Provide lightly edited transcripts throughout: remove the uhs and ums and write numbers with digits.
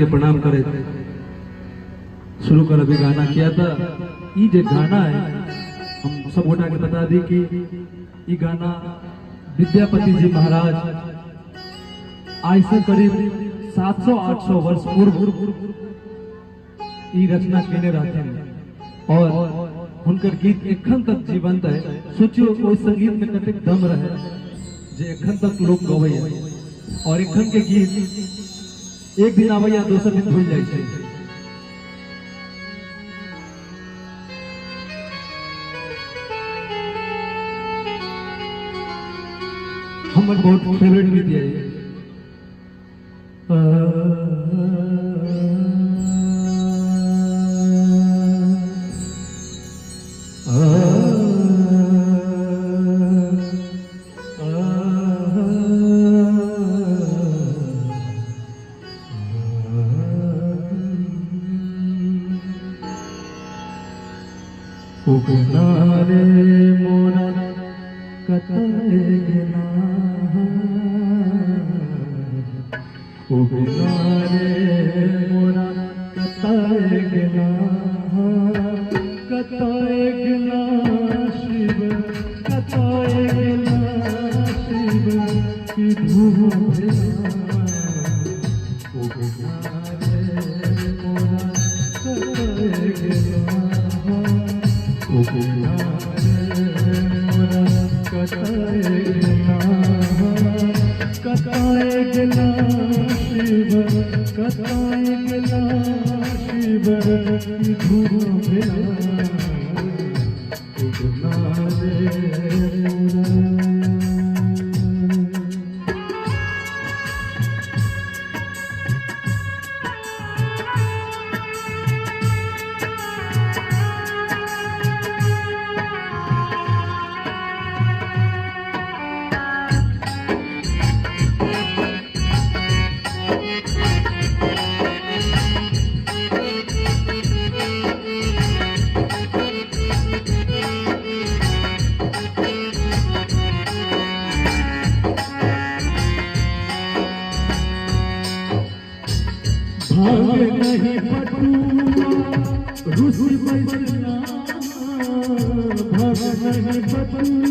के प्रणाम करे शुरू कर अभी गाना किया था। ये जो गाना है हम सब गोटा के बता दी कि ये गाना विद्यापति जी महाराज आज से करीब 700-800 वर्ष पूर्व ये रचना केने रहते हैं और उनकर गीत एखन तक जीवंत है। सोचियो कोई संगीत में कते दम रहे जे एखन तक लोग गवे और एखन के गीत एक दिन आवे या दोसर दिन भूल जाए छे। हमर बहुत फेवरेट गीत है उगनारे मोरा कतए गिना उगनारे मोरा कतए गिना शिव कतए गिना शिव की धूप उगनारे मोरा कतए गिना कताए गिला शिव कताए गिला शिव की धूप भागे नहीं पटुआ रुसी बैठना भागे नहीं पटुआ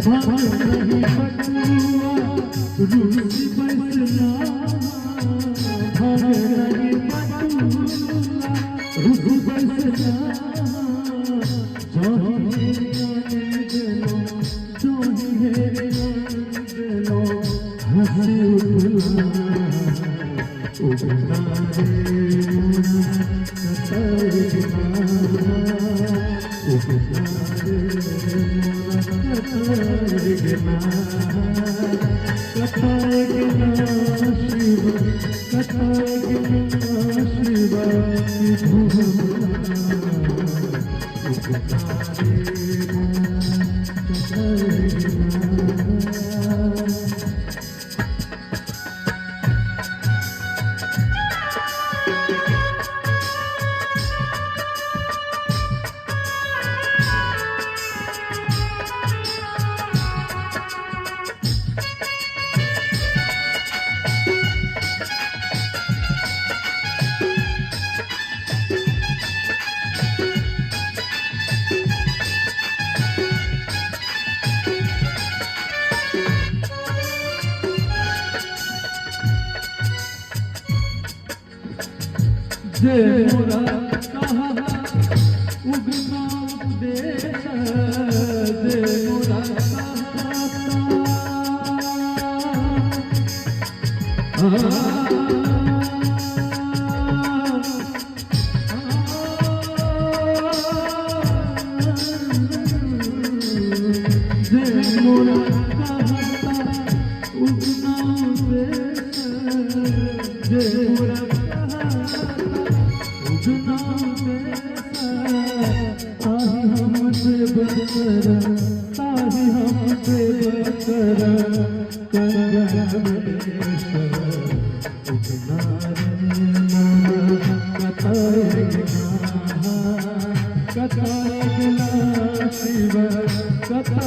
भागे नहीं पटुआ रुसी बैठना जे मोरा कहा उगना देश जे मोरा जे मोरा उगना देश जे मोरा कर कथा